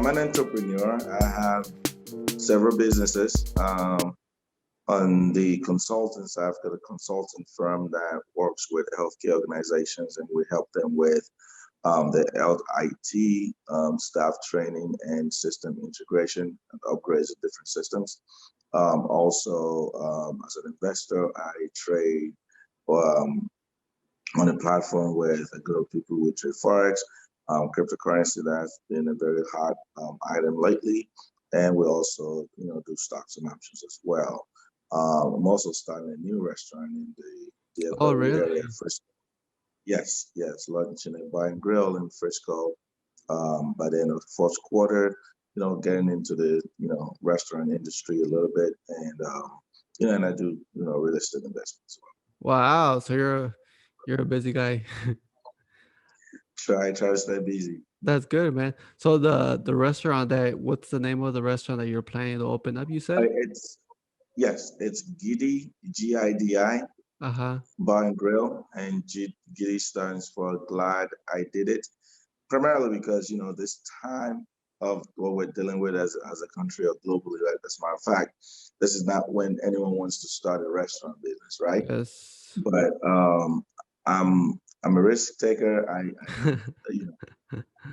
I'm an entrepreneur. I have several businesses. On the consultant side, I've got a consulting firm that works with healthcare organizations, and we help them with the health IT, staff training, and system integration and upgrades of different systems. Also, as an investor, I trade um, on a platform with a group of people who trade Forex, cryptocurrency that's been a very hot item lately. And we also, do stocks and options as well. I'm also starting a new restaurant in the Oh, DFW area. really? Yes, lunch and a bar and grill in Frisco. By the end of the fourth quarter, getting into the restaurant industry a little bit, and and I do real estate investments as well. Wow. So you're a busy guy. Try to stay busy. That's good, man. So the restaurant that what's the name of the restaurant that you're planning to open up, you said? It's Yes, it's Giddy, Gidi, Uh-huh. Bar and Grill, and Giddy stands for Glad I Did It. Primarily because this time of what we're dealing with as a country or globally, right? As a matter of fact, this is not when anyone wants to start a restaurant business, right? Yes. But I'm a risk taker. You know,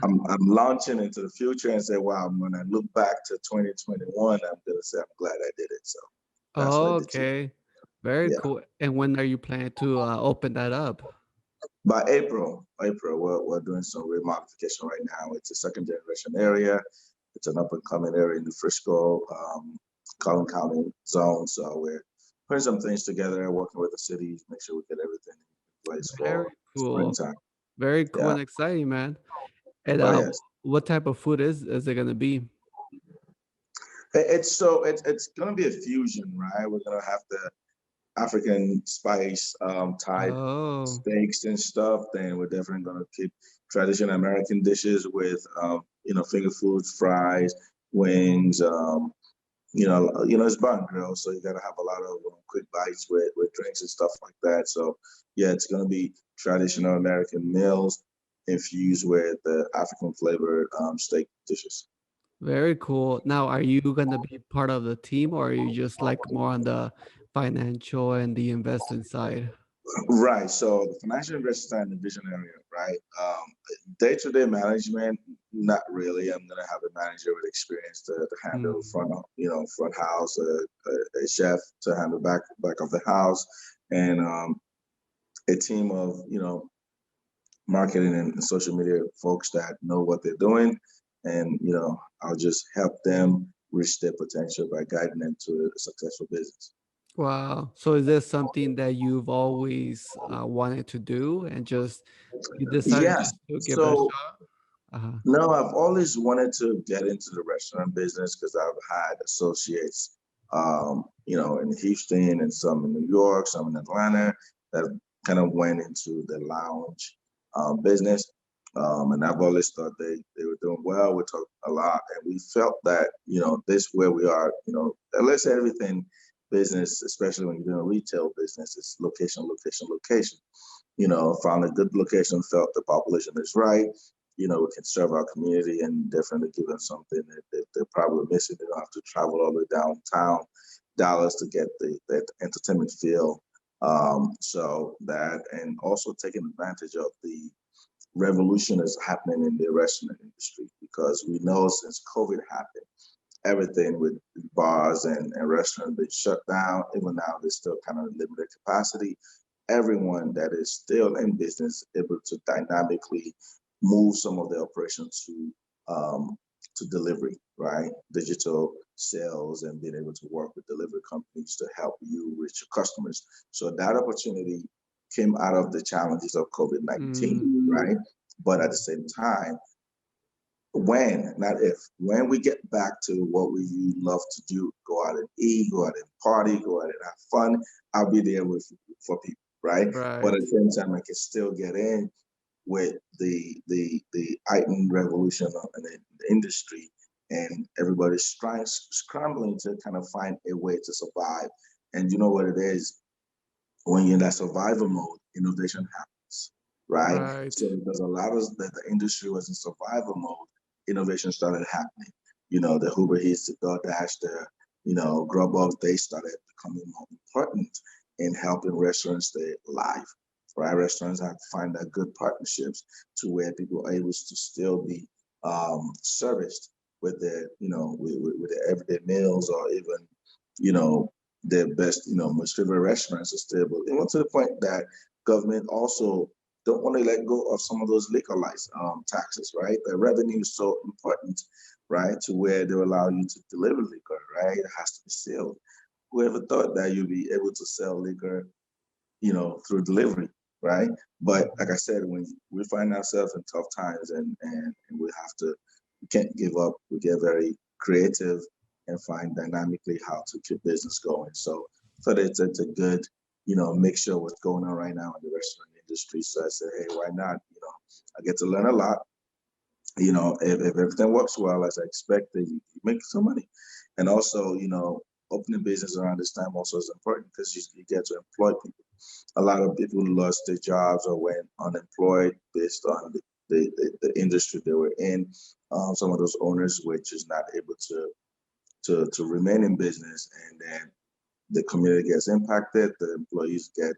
I'm launching into the future and say, wow, when I look back to 2021, I'm gonna say I'm glad I did it. So that's what Oh, I did too. okay. Very Yeah. cool. And when are you planning to open that up? By April, we're doing some remodification right now. It's a second generation area. It's an up and coming area in the Frisco, Collin County zone. So we're putting some things together, working with the city, make sure we get everything in place Very for cool. springtime. Very cool Yeah. and exciting, man. And Oh yes. what type of food is it gonna be? It's gonna be a fusion, right? We're gonna have the African spice type Oh, steaks and stuff, then we're definitely gonna keep traditional American dishes with finger foods, fries, wings. It's bar and grill, so you gotta have a lot of quick bites with drinks and stuff like that. So yeah, it's gonna be traditional American meals infused with the African flavored steak dishes. very cool. Now, are you gonna be part of the team or are you just like more on the financial and the investing side? Right. So the financial investor and the vision area, right? Day-to-day management, not really. I'm gonna have a manager with experience to handle Mm, front house, a chef to handle back of the house, and a team of marketing and social media folks that know what they're doing, and I'll just help them reach their potential by guiding them to a successful business. wow. So is this something that you've always wanted to do and just you decided Yes. just to give it a So shot? Uh-huh. no, I've always wanted to get into the restaurant business because I've had associates, in Houston and some in New York, some in Atlanta that kind of went into the lounge business. And I've always thought they were doing well. We talked a lot, and we felt that, this where we are, let's say everything business, especially when you're doing retail business, is location, location, location. Found a good location, felt the population is right. We can serve our community and definitely give them something that they're probably missing. They don't have to travel all the way downtown Dallas to get that entertainment feel. So that, and also taking advantage of the revolution that's happening in the restaurant industry, because we know since COVID happened, everything with bars and restaurants been shut down. Even now, they're still kind of limited capacity. Everyone that is still in business able to dynamically move some of their operations to delivery, right? Digital sales and being able to work with delivery companies to help you reach your customers. So that opportunity came out of the challenges of Mm, COVID-19, right? But at the same time, not if, when we get back to what we love to do, go out and eat, go out and party, go out and have fun, I'll be there with for people, right? But at right. the same time, I can still get in with the item revolution in the industry, and everybody's trying scrambling to kind of find a way to survive. And you know what it is, when you're in that survival mode, innovation happens, right? Right. So because a lot of the industry was in survival mode, innovation started happening. The Uber Eats, the DoorDash, the Grubhub, they started becoming more important in helping restaurants stay alive. Right, restaurants have to find that good partnerships to where people are able to still be serviced with their, with their everyday meals, or even, their best, most favorite restaurants are stable. Even to the point that government also don't want to let go of some of those liquor license taxes, right? The revenue is so important, right, to where they allow you to deliver liquor, right? It has to be sealed. Whoever thought that you'd be able to sell liquor, through delivery, right? But like I said, when we find ourselves in tough times, and we can't give up. We get very creative and find dynamically how to keep business going. So it's a good, mixture of what's going on right now in the restaurant industry. So I said, hey, why not? I get to learn a lot. If everything works well as I expected, you make some money. And also, opening business around this time also is important because you get to employ people. A lot of people lost their jobs or went unemployed based on the industry they were in. Some of those owners were just not able to remain in business, and then the community gets impacted, the employees get,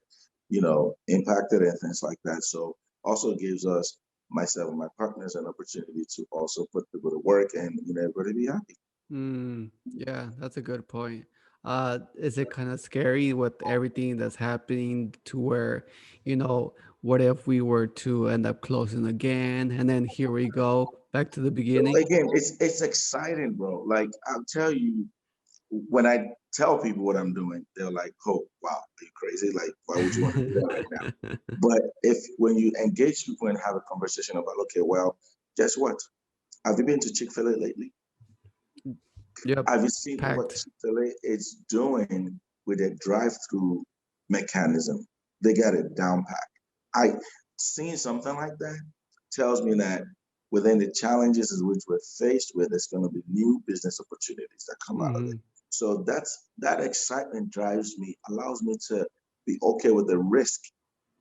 impacted and things like that. So also gives us, myself and my partners, an opportunity to also put people to work, and everybody be happy. Yeah, that's a good point. Is it kind of scary with everything that's happening to where, you know, what if we were to end up closing again and then here we go back to the beginning? Again, it's exciting, bro. Like I'll tell you, when I tell people what I'm doing, they're like, "Oh, wow, are you crazy? Like, why would you want to do that right now?" But if when you engage people and have a conversation about, okay, well, guess what? Have you been to Chick-fil-A lately? Yep, Have you seen what packed. Chick-fil-A is doing with their drive-through mechanism? They got it down pat. I seeing something like that tells me that within the challenges in which we're faced with, there's going to be new business opportunities that come out of it. Hmm. So that excitement drives me, allows me to be okay with the risk,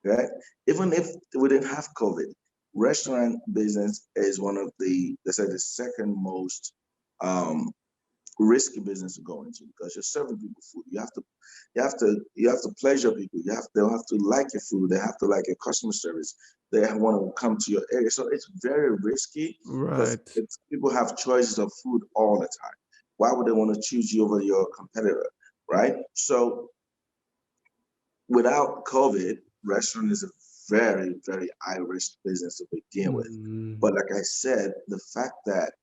right? Even if we didn't have COVID, restaurant business is one of they say the second most um, risky business to go into, because you're serving people food. You have to pleasure people. They'll have to like your food. They have to like your customer service. They want to come to your area. So it's very risky because Right. people have choices of food all the time. Why would they want to choose you over your competitor, right? So without COVID, restaurant is a very, very high risk business to begin with. Hmm. But like I said, the fact that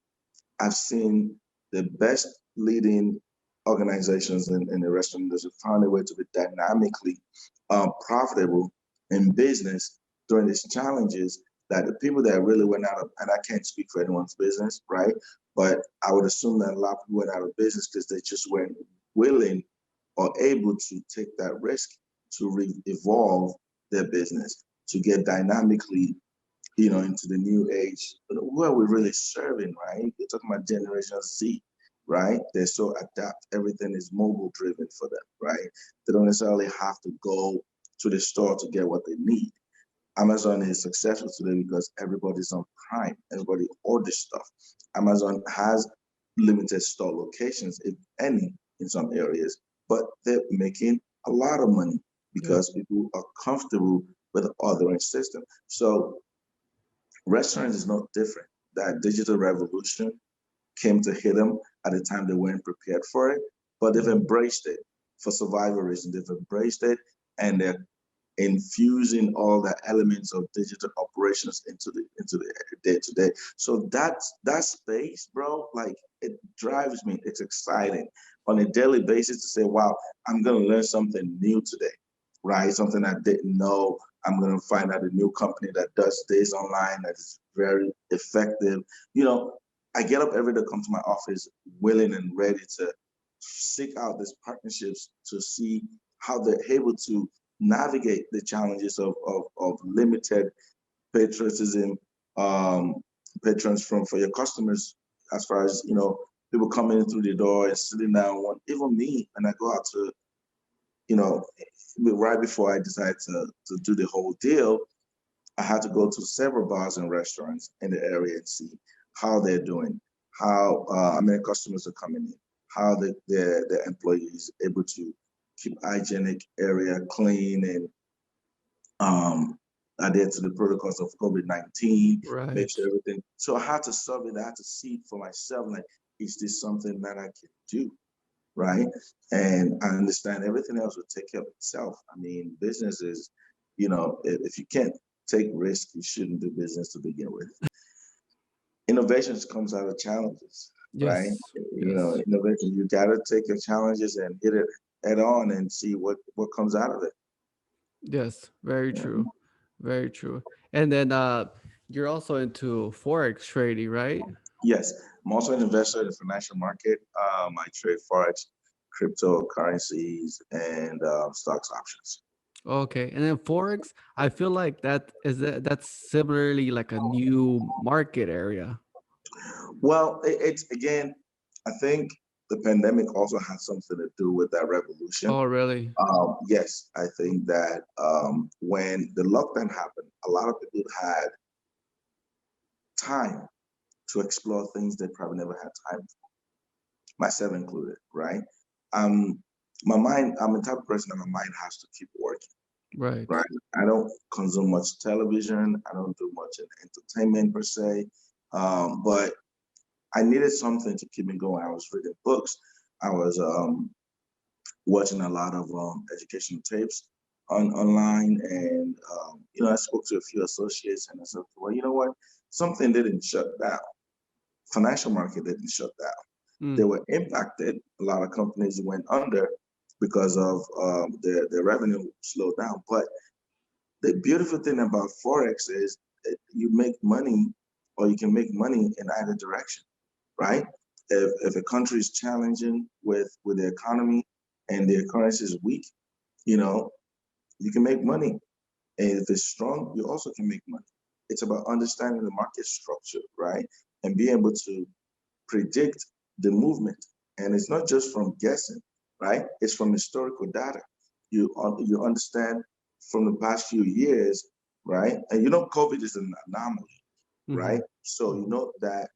I've seen the best leading organizations in the restaurant industry found a way to be dynamically profitable in business during these challenges, that the people that really went out of, and I can't speak for anyone's business, right? But I would assume that a lot of people went out of business because they just weren't willing or able to take that risk to evolve their business, to get dynamically, into the new age. Who are we really serving, right? You're talking about Generation Z, right? They're so adapt. Everything is mobile driven for them, right? They don't necessarily have to go to the store to get what they need. Amazon is successful today because everybody's on Prime. Everybody orders stuff. Amazon has limited store locations, if any, in some areas, but they're making a lot of money Yep. because people are comfortable with the ordering system. So restaurants is not different. That digital revolution came to hit them at a time they weren't prepared for it, but they've Mhm. embraced it for survival reasons. They've embraced it, and they're infusing all the elements of digital operations into the day to day. So that space, bro, like it drives me. It's exciting on a daily basis to say, wow, I'm gonna learn something new today, right? Something I didn't know. I'm gonna find out a new company that does this online that is very effective. You know, I get up every day, come to my office willing and ready to seek out these partnerships to see how they're able to navigate the challenges of limited patriotism, um, patrons from for your customers, as far as people coming in through the door and sitting down. One, even me, and I go out to, you know, right before I decided to do the whole deal, I had to go to several bars and restaurants in the area and see. how they're doing, how many customers are coming in, how their employees able to keep hygienic area clean and adhere to the protocols of COVID-19, make Right. sure everything. So I had to solve it. I had to see it for myself. Like, is this something that I can do? Right. And I understand everything else will take care of itself. I mean, business is, if you can't take risk, you shouldn't do business to begin with. Innovations comes out of challenges, right? Yes. Yes. Innovation, you got to take your challenges and hit it head on and see what comes out of it. Yes. Very Yeah. true. Very true. And then you're also into Forex trading, right? Yes, I'm also an investor in the financial market. I trade Forex, cryptocurrencies, and stocks options. Okay. And then Forex, I feel like that's similarly like a new market area. Well, it's again, I think the pandemic also had something to do with that revolution. Oh, really? Yes, I think that when the lockdown happened, a lot of people had time to explore things they probably never had time, myself included, right? Um, I'm the type of person that my mind has to keep working, Right. right? I don't consume much television. I don't do much in entertainment per se, but I needed something to keep me going. I was reading books. I was watching a lot of educational tapes online, and I spoke to a few associates, and I said, "Well, you know what? Something didn't shut down. Financial market didn't shut down. They Mm. were impacted. A lot of companies went under because of their revenue slowed down. But the beautiful thing about forex is that you make money, or you can make money in either direction, right? If a country is challenging with the economy and their currency is weak, you know, you can make money. And if it's strong, you also can make money. It's about understanding the market structure, right? And being able to predict the movement. And it's not just from guessing, right? It's from historical data. You understand from the past few years, right? And COVID is an anomaly, Mm-hmm. right? So you know that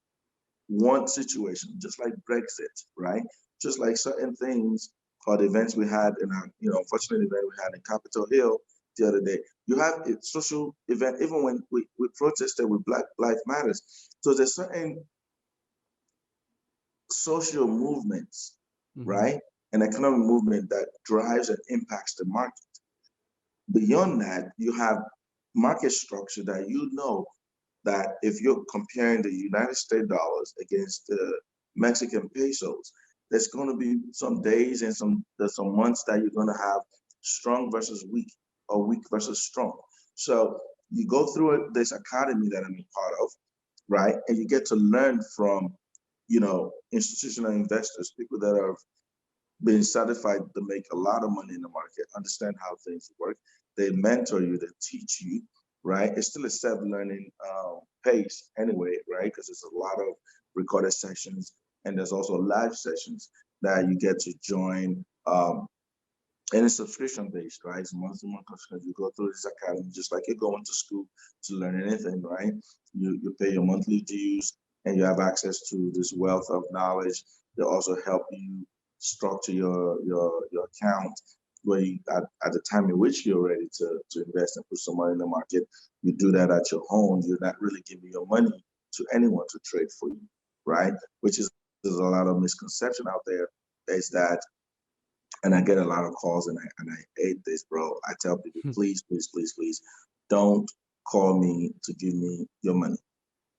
one situation, just like Brexit, right? Just like certain things or the events we had in our, unfortunate event we had in Capitol Hill the other day. You have a social event, even when we protested with Black Lives Matters. So there's certain social movements, Mm-hmm. right? An economic movement that drives and impacts the market. Beyond that, you have market structure that that if you're comparing the United States dollars against the Mexican pesos, there's going to be some days and there's some months that you're going to have strong versus weak, or weak versus strong. So you go through this academy that I'm a part of, right? And you get to learn from, institutional investors, people that have been certified to make a lot of money in the market, understand how things work. They mentor you, they teach you, right? It's still a self-learning pace anyway, right? Because there's a lot of recorded sessions, and there's also live sessions that you get to join. And it's subscription based, right? It's month-to-month subscription. You go through this academy just like you're going to school to learn anything, right? You pay your monthly dues, and you have access to this wealth of knowledge. They also help you structure your account, where at the time in which you're ready to invest and put some money in the market, you do that at your home. You're not really giving your money to anyone to trade for you, right? Which is, there's a lot of misconception out there, is that, and I get a lot of calls, and I hate this, bro. I tell people, please, please, please, please, don't call me to give me your money,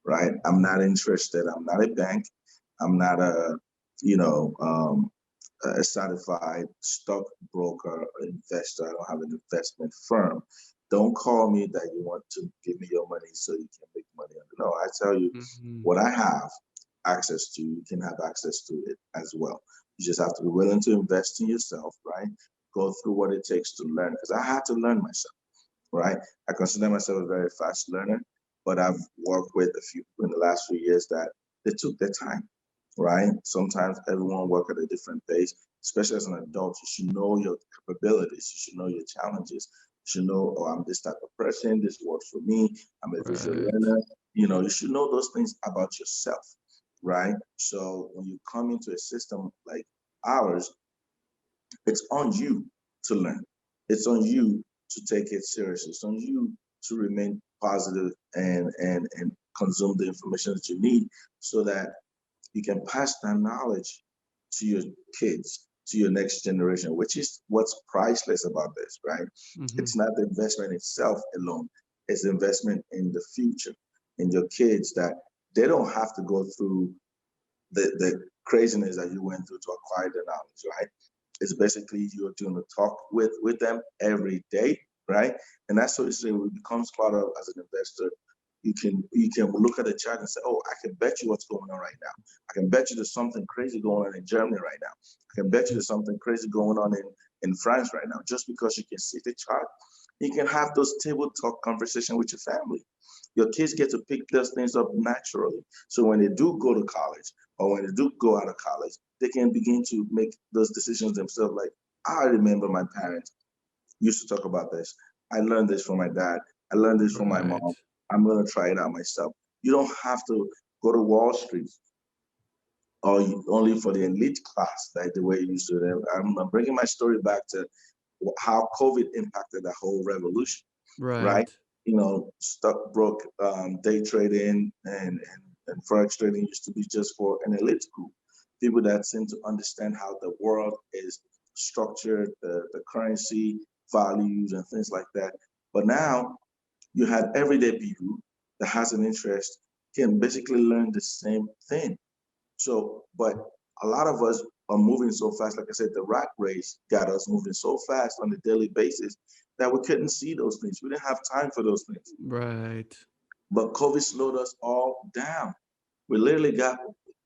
right? I'm not interested. I'm not a bank. I'm not you know, um, a certified stockbroker or investor. I don't have an investment firm. Don't call me that you want to give me your money so you can make money. No, I tell you Mm-hmm. what I have access to, you can have access to it as well. You just have to be willing to invest in yourself, right? Go through what it takes to learn, because I had to learn myself, right? I consider myself a very fast learner, but I've worked with a few in the last few years that they took their time, right? Sometimes everyone work at a different pace, especially as an adult. You should know your capabilities, you should know your challenges You should know, oh, I'm this type of person. This works for me. I'm a visual Right. learner. You should know those things about yourself, right? So when you come into a system like ours, it's on you to learn. It's on you to take it seriously. It's on you to remain positive and consume the information that you need so that you can pass that knowledge to your kids, to your next generation, which is what's priceless about this, right? Mm-hmm. It's not the investment itself alone, it's the investment in the future, in your kids that they don't have to go through the craziness that you went through to acquire the knowledge, right? It's basically you're doing a talk with them every day, right? And that's what it becomes part of as an investor. You can look at the chart and say, oh, I can bet you what's going on right now. I can bet you there's something crazy going on in Germany right now. I can bet you there's something crazy going on in France right now. Just because you can see the chart, you can have those table talk conversation with your family. Your kids get to pick those things up naturally. So when they do go to college or when they do go out of college, they can begin to make those decisions themselves. Like, I remember my parents used to talk about this. I learned this from my dad. I learned this from my Right. mom. I'm going to try it out myself. You don't have to go to Wall Street or only for the elite class, like the way you used to. I'm bringing my story back to how COVID impacted the whole revolution, right? Right. Stock broke, day trading and Forex trading used to be just for an elite group, people that seem to understand how the world is structured, the currency values and things like that. But now you had everyday people that has an interest can basically learn the same thing. So, but a lot of us are moving so fast. Like I said, the rat race got us moving so fast on a daily basis that we couldn't see those things. We didn't have time for those things. Right. But COVID slowed us all down. We literally got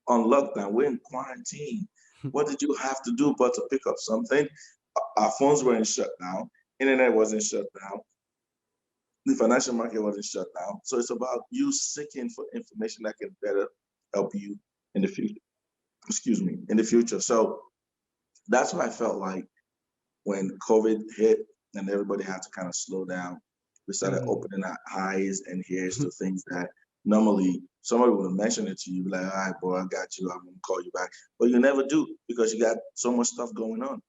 on lockdown. We're in quarantine. What did you have to do but to pick up something? Our phones weren't shut down. Internet wasn't shut down. The financial market wasn't shut down. So it's about you seeking for information that can better help you in the future. Excuse me, in the future. So that's what I felt like when COVID hit and everybody had to kind of slow down. We started Mm-hmm. opening our eyes and ears to things that normally somebody would mention it to you, like, all right, boy, I got you. I'm going to call you back. But you never do because you got so much stuff going on.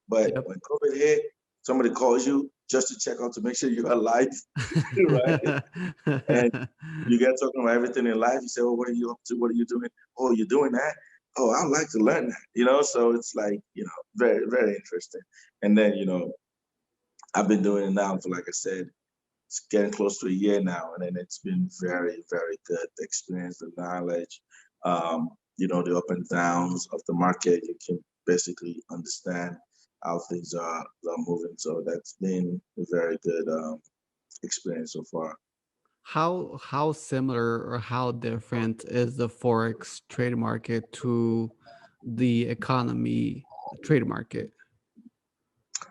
But Yep. when COVID hit, somebody calls you just to check out to make sure you're alive, right? And you get talking about everything in life. You say, oh, what are you up to? What are you doing? Oh, you're doing that? Oh, I'd like to learn that. So it's like, very, very interesting. And then, I've been doing it now for, like I said, it's getting close to a year now. And then it's been very, very good. The experience, the knowledge, the up and downs of the market. You can basically understand how things are moving. So that's been a very good experience so far. How similar or how different is the forex trade market to the economy trade market?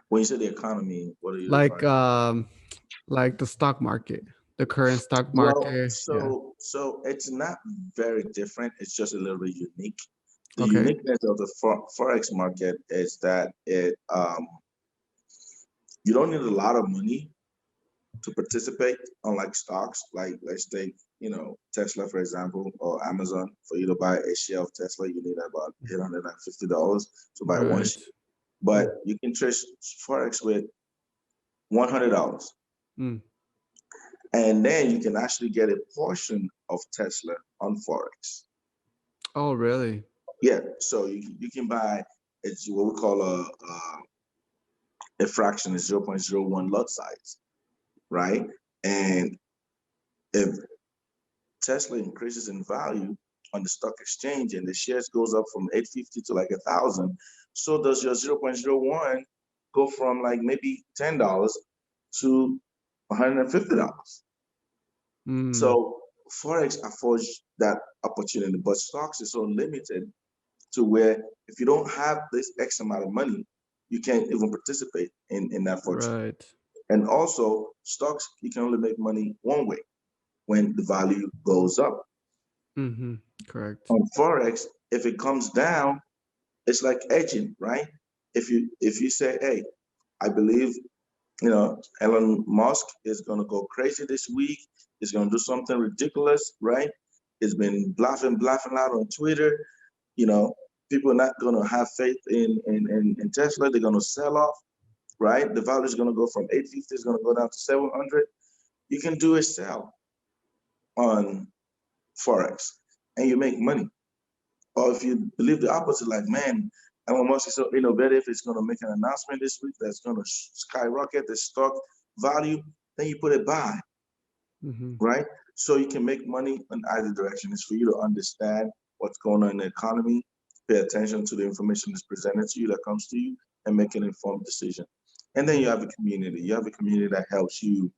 When you say the economy, what are you Like referring to? like the stock market, the current stock Well, market. Yeah. so it's not very different. It's just a little bit unique. The Okay. uniqueness of the forex market is that you don't need a lot of money to participate, unlike stocks. Like let's take Tesla for example, or Amazon. For you to buy a share of Tesla, you need about $850 to buy one Right. share. But Mm, you can trade forex with $100, mm. and then you can actually get a portion of Tesla on forex. Oh, really? Yeah, so you can buy, it's what we call a fraction, is 0.01 lot size, right? And if Tesla increases in value on the stock exchange and the shares goes up from 850 to like 1,000, so does your 0.01 go from like maybe $10 to $150. Mm, So Forex affords that opportunity, but stocks is so limited to where if you don't have this X amount of money, you can't even participate in that fortune. right. And also, stocks, you can only make money one way when the value goes up. Mm-hmm. Correct. On Forex, if it comes down, it's like edging, right? If you say, hey, I believe Elon Musk is going to go crazy this week. He's going to do something ridiculous, right? He's been bluffing out on Twitter. You know, people are not going to have faith in Tesla. They're going to sell off, right? The value is going to go from 850, it's going to go down to 700. You can do a sell on Forex and you make money. Or if you believe the opposite, like, man, Elon Musk is so innovative, it's going to make an announcement this week that's going to skyrocket the stock value, then you put it buy, Hmm. right? So you can make money in either direction. It's for you to understand what's going on in the economy, pay attention to the information that's presented to you, that comes to you, and make an informed decision. And then you have a community. You have a community that helps you,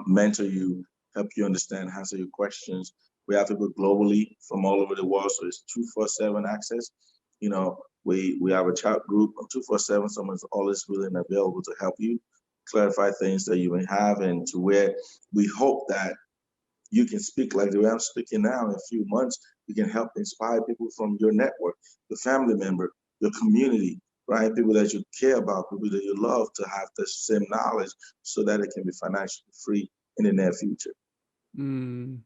mentor you, help you understand, answer your questions. We have people globally from all over the world, so it's 247 access. We have a chat group on 247. Someone's always willing and available to help you clarify things that you may have, and to where we hope that you can speak like the way I'm speaking now. In a few months, you can help inspire people from your network, your family member, your community, right? People that you care about, people that you love, to have the same knowledge so that it can be financially free in the near future. Mm.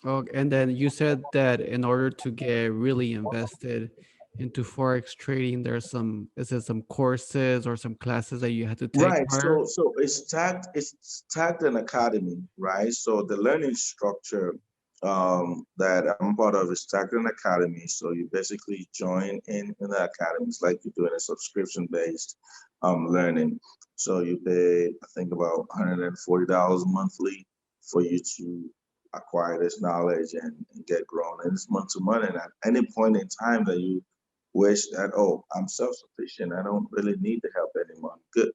Oh, and then you said that in order to get really invested into forex trading, there's some is it some courses or some classes that you had to take Right. prior? So it's tagged an academy, right? So the learning structure that I'm part of is tagged an academy. So you basically join in the academy. It's like you're doing a subscription based learning. So you pay, I think, about $140 monthly for you to acquire this knowledge and get grown. And it's month to month. And at any point in time that you wish that, oh, I'm self-sufficient, I don't really need the help anymore, I'm good,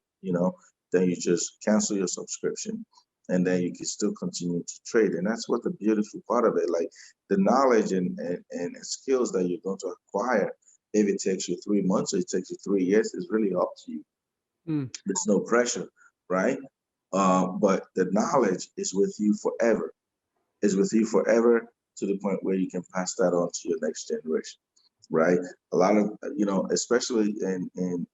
then you just cancel your subscription, and then you can still continue to trade. And that's what the beautiful part of it, like the knowledge and skills that you're going to acquire, if it takes you 3 months or it takes you 3 years, is really up to you. Mm. There's no pressure, right? But the knowledge is with you forever, is with you forever, to the point where you can pass that on to your next generation, right? A lot of, especially in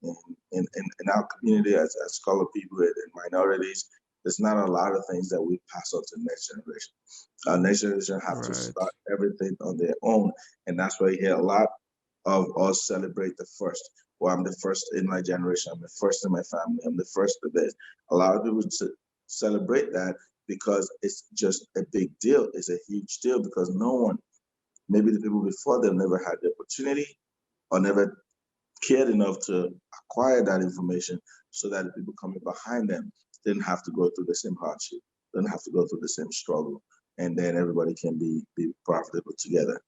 our community as colored people and minorities, there's not a lot of things that we pass on to the next generation. Our next generation have to Right. start everything on their own, and that's why you hear a lot of us celebrate the first. Well, I'm the first in my generation. I'm the first in my family. I'm the first of this. A lot of people celebrate that because it's just a big deal. It's a huge deal because no one, maybe the people before them, never had the opportunity or never cared enough to acquire that information, so that the people coming behind them didn't have to go through the same hardship, didn't have to go through the same struggle, and then everybody can be profitable together.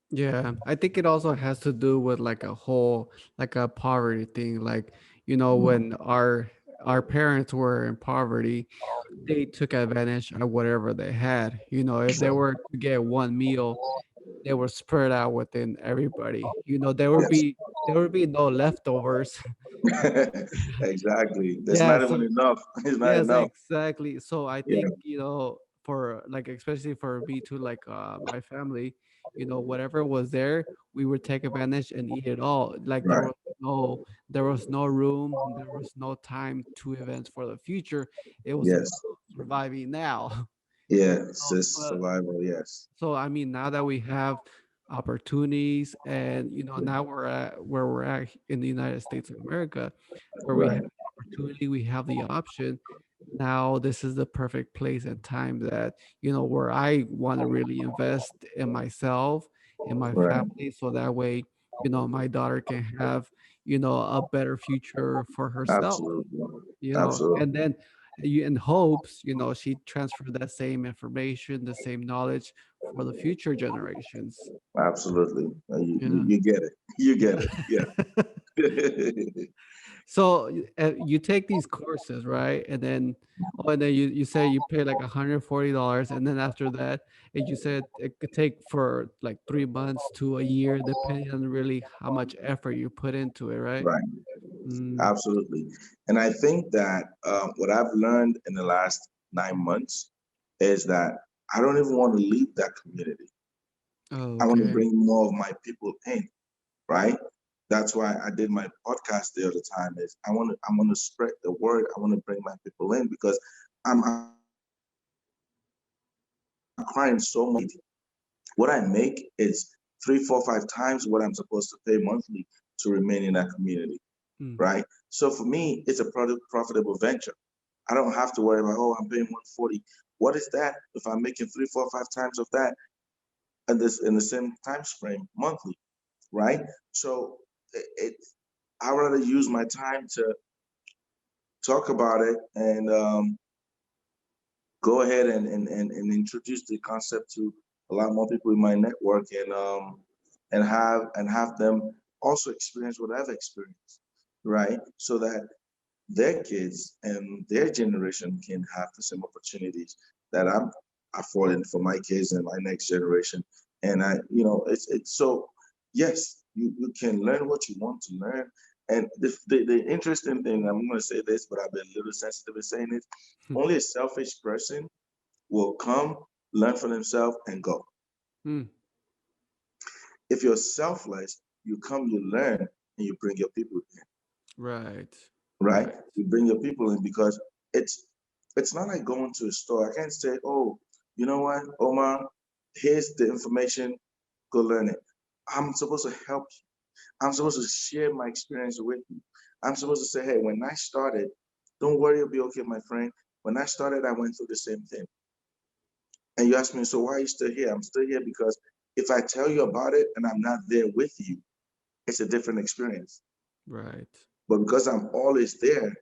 Yeah, I think it also has to do with like a whole like a poverty thing. Like, when our parents were in poverty, they took advantage of whatever they had. If they were to get one meal, they were spread out within everybody. Yes. There would be no leftovers. Exactly. That's Yeah, not even so enough. It's not yes, enough. exactly. So I Yeah. think, for like especially for me too, like my family, whatever was there, we would take advantage and eat it all. Like Right. there was no room, there was no time to events for the future. It was Yes. about surviving now. Yeah. It's So, just survival. Yes. so I mean, now that we have opportunities, and now we're at where we're at in the United States of America, where we have Right. the opportunity, we have the option. Now this is the perfect place and time that, where I want to really invest in myself, in my Right. family, so that way, my daughter can have, a better future for herself. Absolutely. And Absolutely. then you in hopes, she transferred that same information, the same knowledge for the future generations. Absolutely. Yeah. You get it. You get Yeah. it. Yeah. So you take these courses, right? And then you say you pay like $140, and then after that, and you said it could take for like 3 months to a year, depending on really how much effort you put into it, right? Right. Mm. Absolutely. And I think that what I've learned in the last 9 months is that I don't even want to leave that community. Oh, I want to okay. bring more of my people in, right? That's why I did my podcast the other time. Is I want to spread the word. I want to bring my people in because I'm crying so much what I make is 3, 4, 5 times what I'm supposed to pay monthly to remain in that community, Mm, right? So for me, it's a product profitable venture. I don't have to worry about, oh, I'm paying 140. What is that if I'm making 3, 4, 5 times of that in the same time frame monthly, right? So it I rather use my time to talk about it and go ahead and introduce the concept to a lot more people in my network and have them also experience what I've experienced, right? So that their kids and their generation can have the same opportunities that I'm affording for my kids and my next generation. And it's so yes, you can learn what you want to learn. And the interesting thing, I'm going to say this, but I've been a little sensitive in saying it. Only a selfish person will come, learn for themselves, and go. mm, If you're selfless, you come, you learn, and you bring your people in, right, right? right, You bring your people in because it's it's not like going to a store. I can't say, oh, you know what, Omar, here's the information, go learn it. I'm supposed to help you. I'm supposed to share my experience with you. I'm supposed to say, hey, when I started, don't worry, you'll be okay, my friend. When I started, I went through the same thing. And you ask me, so why are you still here? I'm still here because if I tell you about it and I'm not there with you, it's a different experience. right, But because I'm always there,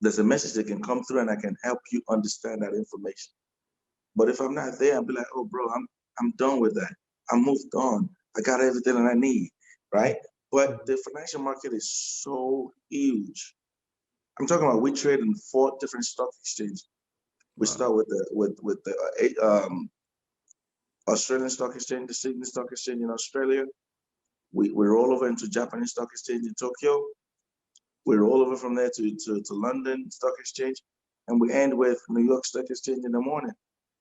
there's a message that can come through and I can help you understand that information. But if I'm not there, I'll be like, oh, bro, I'm done with that. I moved on. I got everything that I need, right? But mhm, the financial market is so huge. I'm talking about we trade in 4 different stock exchanges. We wow, start with the Australian Stock Exchange, the Sydney Stock Exchange in Australia. We roll over into Japanese Stock Exchange in Tokyo. We roll over from there to London Stock Exchange, and we end with New York Stock Exchange in the morning.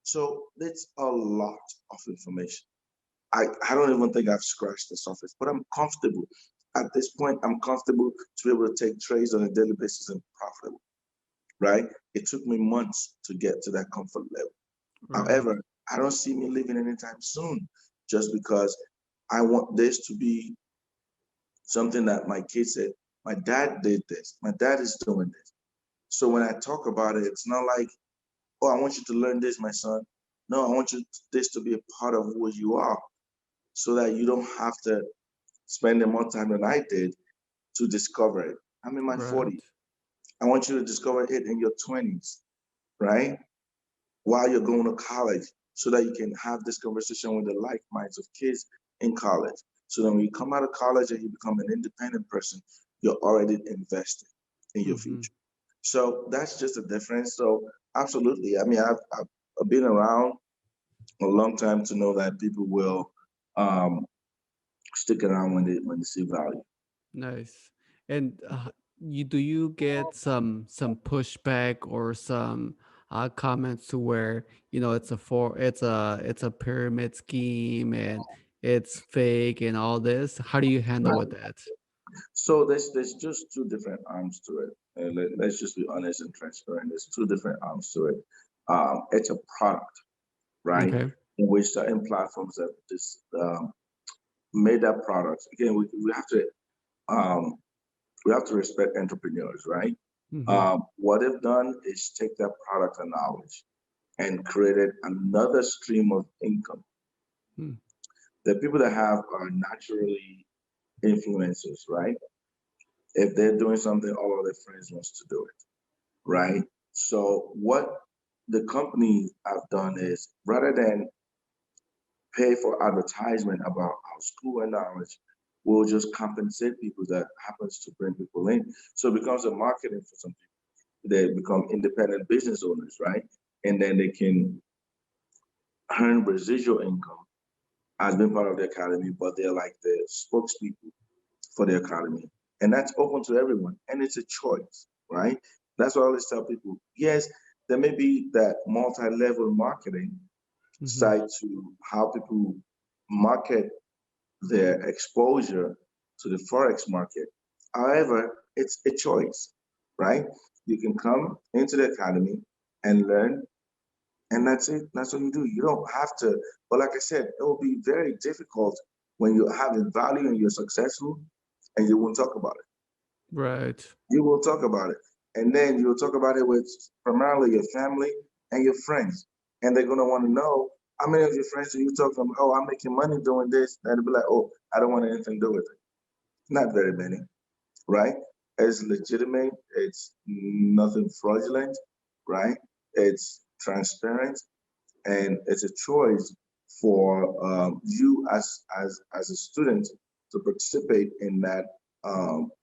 So it's a lot of information. I don't even think I've scratched the surface, but I'm comfortable. At this point, I'm comfortable to be able to take trades on a daily basis and profitable, right? It took me months to get to that comfort level. right, However, I don't see me leaving anytime soon just because I want this to be something that my kids said, my dad did this, my dad is doing this. So when I talk about it, it's not like, oh, I want you to learn this, my son. No, I want this to be a part of who you are so that you don't have to spend more time than I did to discover it. I'm in my 40s. right, I want you to discover it in your 20s, right? While you're going to college so that you can have this conversation with the like minds of kids in college. So then when you come out of college and you become an independent person, you're already invested in your hmm, future. So that's just a difference. So absolutely. I mean, I've been around a long time to know that people will um, stick around when they see value. nice. And you get some pushback or some comments to where it's a pyramid scheme and it's fake and all this. How do you handle with that? So there's just 2 different arms to it. Let's just be honest and transparent. There's 2 different arms to it. It's a product, right? Okay. In which certain platforms have just made that product. Again, um, we have to respect entrepreneurs, right? Hmm. What they've done is take that product and knowledge and created another stream of income. The people that have are naturally influencers, right? If they're doing something, all of their friends wants to do it, right? So what the company have done is rather than pay for advertisement about our school and knowledge, we'll just compensate people that happens to bring people in. So it becomes a marketing for some people. They become independent business owners, right? And then they can earn residual income as being part of the academy, but they're like the spokespeople for the academy. And that's open to everyone. And it's a choice, right? That's what I always tell people. Yes, there may be that multi-level marketing Hmm. side to how people market their exposure, to the Forex market. However, it's a choice, right? You can come into the academy and learn, and that's it. That's what you do. You don't have to, but like I said, it will be very difficult when you have a value and you're successful and you won't talk about it. Right. You will talk about it. And then you'll talk about it with primarily your family and your friends. And they're gonna want to know how many of your friends do you talk to them, oh, I'm making money doing this. And they'll be like, oh, I don't want anything to do with it. Not very many, right? It's legitimate, it's nothing fraudulent, right? It's transparent, and it's a choice for you as a student to participate in that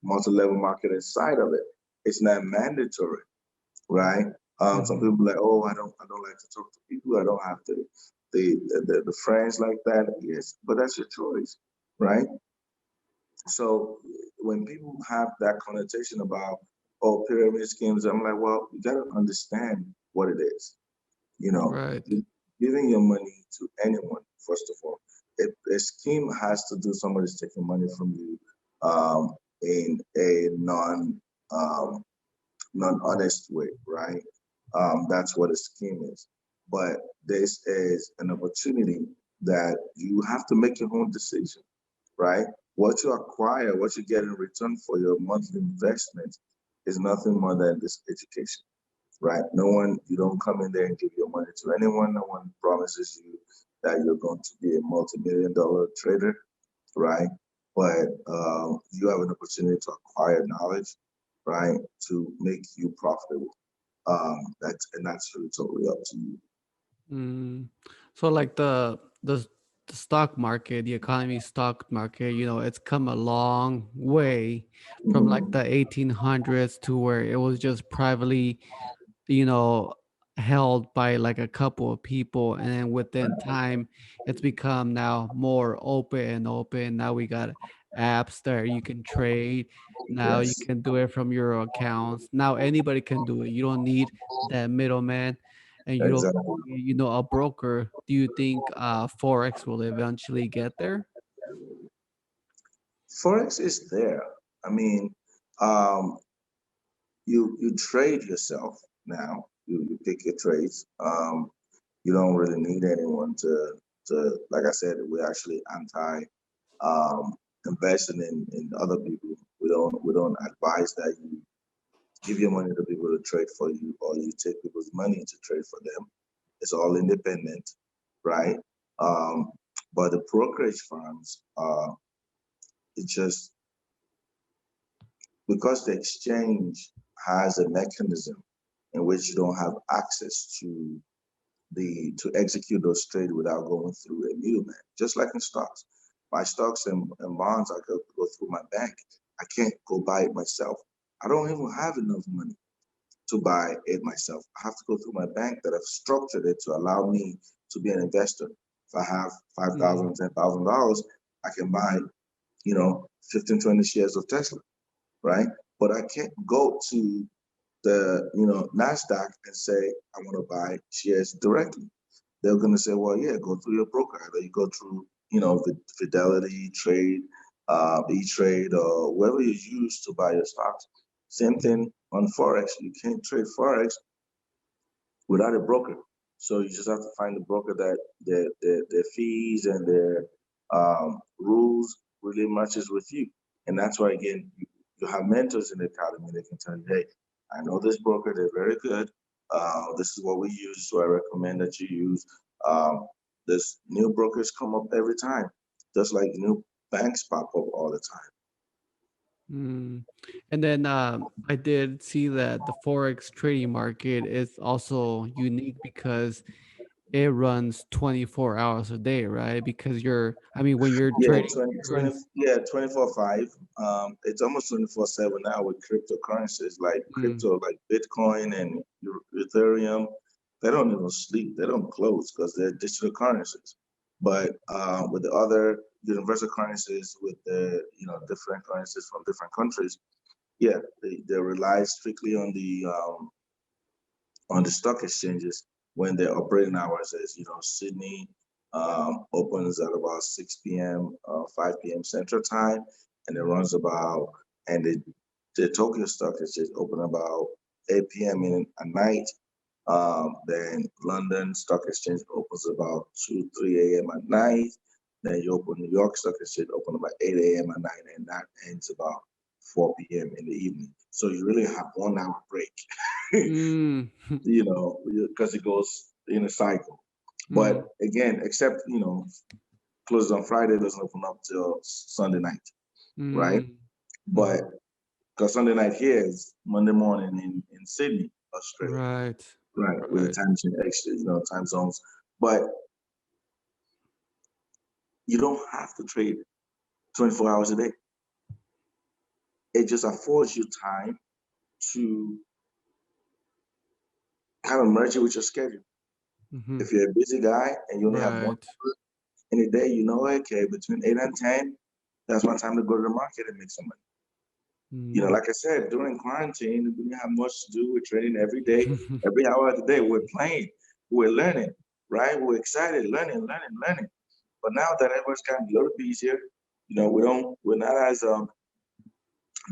multi-level marketing side of it. It's not mandatory, right? Some Hmm. people are like, oh, I don't like to talk to people. I don't have the friends like that. Yes, but that's your choice, right? So when people have that connotation about oh pyramid schemes, I'm like, well, you got to understand what it is. You know, Right. giving your money to anyone, first of all, if a scheme has to do somebody's taking money from you in a um, non-honest way, right? That's what a scheme is. But this is an opportunity that you have to make your own decision, right? What you acquire, what you get in return for your monthly investment is nothing more than this education, right? No one, you don't come in there and give your money to anyone. No one promises you that you're going to be a multi-million dollar trader, right? But you have an opportunity to acquire knowledge, right, to make you profitable. That's really totally up to you. Mm. So like the stock market, the economy stock market, it's come a long way from like Mhm. the 1800s to where it was just privately, you know, held by like a couple of people, and then within time it's become now more open and open. Now we got apps that you can trade. Now you Yes, can do it from your accounts. Now anybody can do it. You don't need that middleman, and you don't exactly. a broker. Do you think Forex will eventually get there? Forex is there. I mean, um, you trade yourself now. You pick your trades. You don't really need anyone to like I said, we're actually anti investing in other people. We don't advise that you give your money to people to trade for you or you take people's money to trade for them. It's all independent, right? Um, but the brokerage firms, it just because the exchange has a mechanism in which you don't have access to execute those trades without going through a middleman. Just like in stocks, my stocks and bonds, I go through my bank. I can't go buy it myself. I don't even have enough money to buy it myself. I have to go through my bank that have structured it to allow me to be an investor. If I have Mm. $5,000, $10,000, I can buy, 15, 20 shares of Tesla, right? But I can't go to the, NASDAQ and say, I want to buy shares directly. They're going to say, well, yeah, go through your broker. Either you go through, Fidelity, Trade, E-Trade, or whoever you use to buy your stocks. Same thing on Forex. You can't trade Forex without a broker. So you just have to find a broker that their fees and their rules really matches with you. And that's why, again, you have mentors in the academy. They can tell you, hey, I know this broker. They're very good. This is what we use. So I recommend that you use. This new brokers come up every time, just like new banks pop up all the time. Mm. And then I did see that the Forex trading market is also unique because it runs 24 hours a day, right? Because when you're Yeah, trading 20 20. currency. Yeah, 24/5. It's almost 24/7 now with cryptocurrencies like Mm, crypto, like Bitcoin and Ethereum. They don't even sleep. They don't close because they're digital currencies. But with the other universal currencies, with the different currencies from different countries, yeah, they rely strictly on the stock exchanges when their operating hours is, Sydney opens at about 6 p.m., 5 p.m. Central Time. and it runs about, and the Tokyo Stock Exchange open about 8 p.m. in at night. Then London Stock Exchange opens about 2, 3 a.m. at night. Then you open New York Stock Exchange open about 8 a.m. at night, and that ends about 4 p.m. in the evening. So you really have 1 hour break, Mm. because it goes in a cycle. But Mm. again, except closes on Friday, doesn't open up till Sunday night, right? Mm. But Mhm. because Sunday night here is Monday morning in Sydney, Australia, Right. right? With the Right. time zones. But you don't have to trade 24 hours a day. It just affords you time to kind of merge it with your schedule. Mhm. If you're a busy guy and you only have one Right. hour in a day, okay, between 8 and 10, that's my time to go to the market and make some money. Mm. Like I said, during quarantine, we didn't have much to do. We're training every day, every hour of the day. We're playing, we're learning, right? We're excited, learning, learning, learning. But now that everyone's gotten a little bit easier, we're not as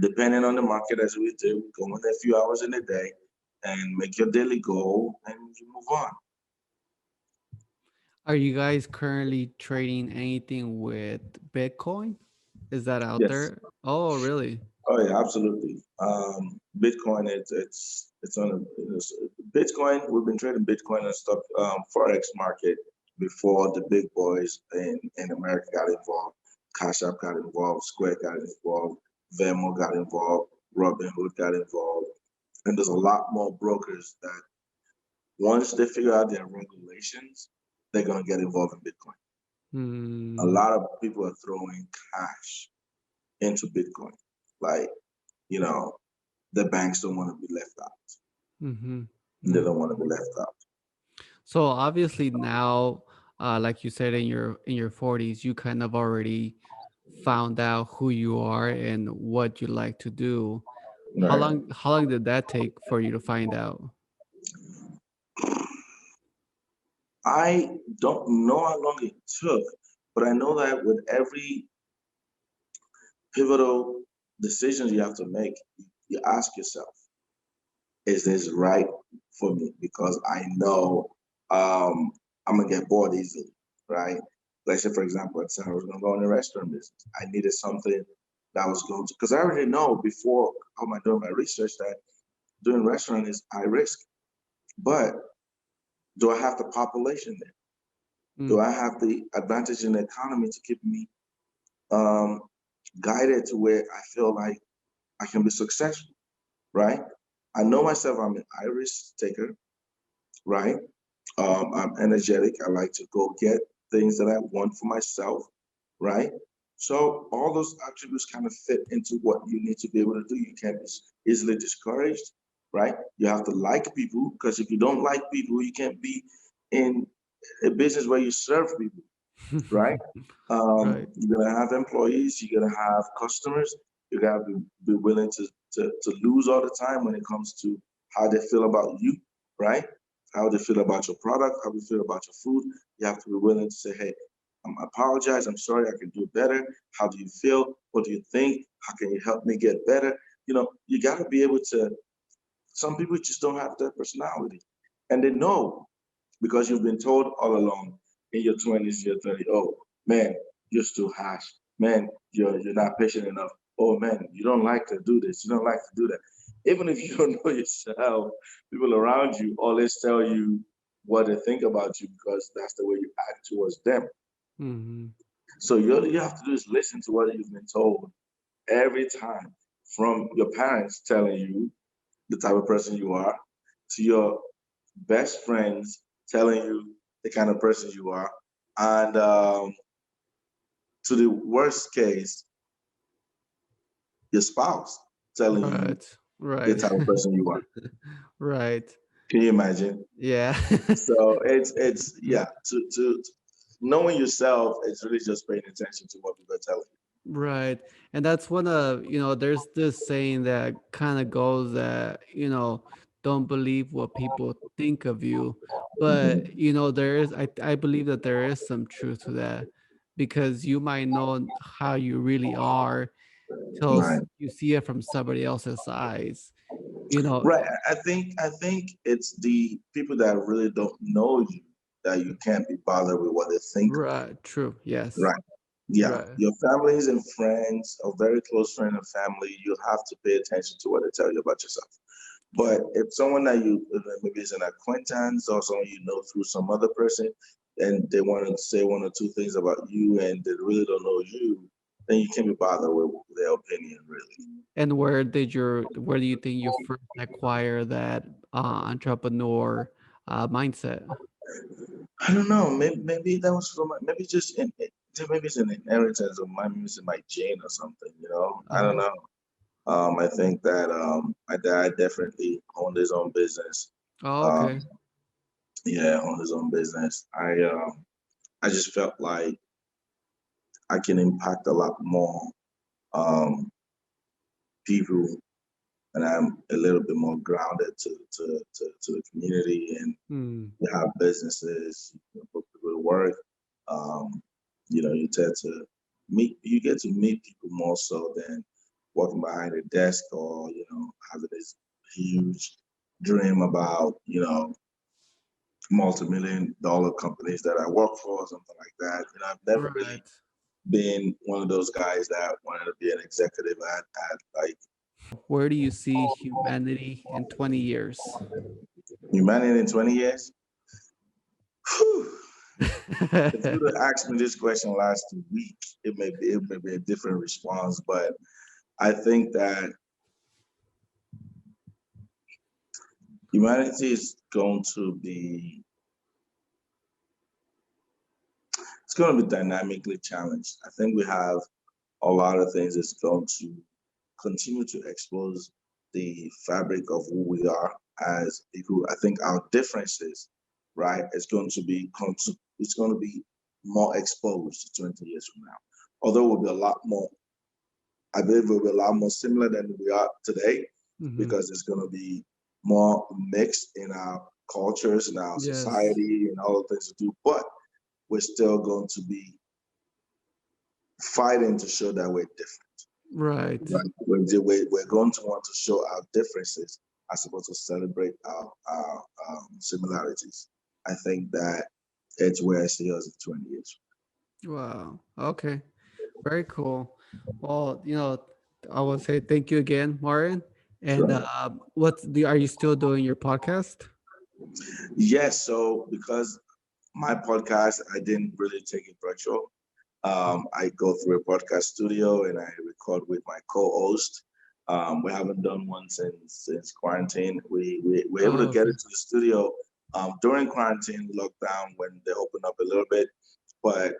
depending on the market as we do. Go in a few hours in a day and make your daily goal, and you move on. Are you guys currently trading anything with Bitcoin? Is that out Yes. there? Oh, really? Oh yeah, absolutely. Bitcoin, it's on Bitcoin. We've been trading Bitcoin and stuff, Forex market before the big boys in America got involved. Cash App got involved, Square got involved, Venmo got involved, Robinhood got involved, and there's a lot more brokers that once they figure out their regulations, they're gonna get involved in Bitcoin. A Hmm. lot of people are throwing cash into Bitcoin, like you know the banks don't want to be left out. Mm-hmm. They Mm. don't want to be left out. So obviously now, like you said, in your 40s, you kind of already found out who you are and what you like to do. Right. How long did that take for you to find out? I don't know how long it took, but I know that with every pivotal decision you have to make, you ask yourself, is this right for me? Because I know I'm gonna get bored easily, right? Like say for example, I said I was gonna go in the restaurant business. I needed something that was going to, because I already know before how am I doing my research that doing restaurant is high risk. But do I have the population there? Do Mm. I have the advantage in the economy to keep me um, guided to where I feel like I can be successful, right? I know myself, I'm an high risk taker, right? I'm energetic. I like to go get things that I want for myself, right? So all those attributes kind of fit into what you need to be able to do. You can't be easily discouraged, right? You have to like people because if you don't like people, you can't be in a business where you serve people, right? Right. You're gonna have employees, you're gonna have customers. You gotta be willing to lose all the time when it comes to how they feel about you, right? How they feel about your product, how they feel about your food. You have to be willing to say, hey, I apologize, I'm sorry, I can do better. How do you feel? What do you think? How can you help me get better? You gotta be able to, some people just don't have that personality. And they know because you've been told all along in your 20s, your 30s, oh man, you're too harsh. Man, you're not patient enough. Oh man, you don't like to do this. You don't like to do that. Even if you don't know yourself, people around you always tell you what they think about you because that's the way you act towards them. Hmm. So all you have to do is listen to what you've been told every time from your parents telling you the type of person you are to your best friends telling you the kind of person you are, and to the worst case, your spouse telling you Right. the Right. type of person you are. Right. Can you imagine? Yeah. So it's yeah. To knowing yourself, it's really just paying attention to what people are telling Right. And that's one of, there's this saying that kind of goes that, don't believe what people think of you. you. But, there is, I believe that there is some truth to that because you might know how you really are. till Right. you see it from somebody else's eyes. You know, Right. I think it's the people that really don't know you that you can't be bothered with what they think of you. right? True. Yes. Right. Yeah. Right. Your families and friends, a very close friend and family, you have to pay attention to what they tell you about yourself. But if someone that you maybe is an acquaintance or someone you know through some other person, and they want to say one or two things about you and they really don't know you, then you can't be bothered with their opinion, really. And where do you think you first acquire that entrepreneur mindset? I don't know. Maybe that was from maybe just maybe it's an inheritance of mine, maybe it's in my gene or something. I don't Uh-huh. know. I think that my dad definitely owned his own business. Oh, Um, okay. yeah, owned his own business. I just felt like I can impact a lot more um, people, and I'm a little bit more grounded to the community, and Hmm. you have businesses, put people to work. Um, you tend to you get to meet people more so than walking behind a desk or, having this huge dream about, multi-million dollar companies that I work for or something like that. I've never really Right. been one of those guys that wanted to be an executive at like Where do you see humanity in 20 years? humanity in 20 years. Whew. If you would have asked me this question last week, it may be a different response. But I think that humanity is going to be it's going to be dynamically challenged. I think we have a lot of things that's going to continue to expose the fabric of who we are as people. I think our differences, right, it's going to be more exposed 20 years from now. Although it will be a lot more I believe we'll be a lot more similar than we are today Hmm. because it's going to be more mixed in our cultures and our Yes. society and all the things to do. But we're still going to be fighting to show that we're different. Right. Right? We're going to want to show our differences as opposed to celebrate our similarities. I think that it's where I see us in 20 years. Wow. Okay. Very cool. Well, I will say thank you again, Martin. And Sure. are you still doing your podcast? Yes. So because my podcast, I didn't really take it virtual. I go through a podcast studio and I record with my co-host. We haven't done one since quarantine. We were able to Oh, get okay. into the studio during quarantine lockdown when they opened up a little bit, but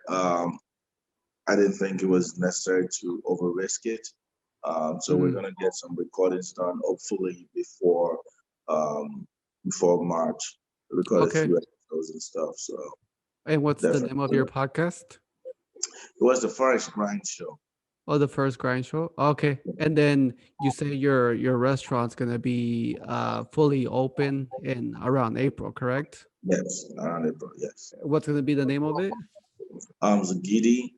I didn't think it was necessary to over risk it. So we're Mhm. gonna get some recordings done hopefully before March. Record a Okay. few episodes and stuff. So And what's the name of definitely, your it podcast? was the Forex Grind show. Oh, the first grind show. Okay. And then you say your restaurant's gonna be fully open in around April, correct? Yes, around April. Yes. What's gonna be the name of it? Zagidi,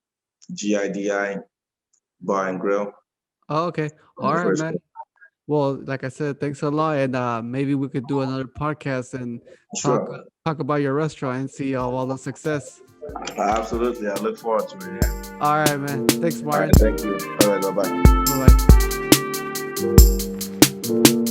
GIDI Bar and Grill Oh, okay. on All the right, first man. floor. Well, like I said, thanks a lot, and maybe we could do another podcast and talk Sure. talk about your restaurant and see all the success. Absolutely. I look forward to it. Yeah. All right, man. Thanks, All right. Martin. Thank you. All right. Bye bye. Bye bye.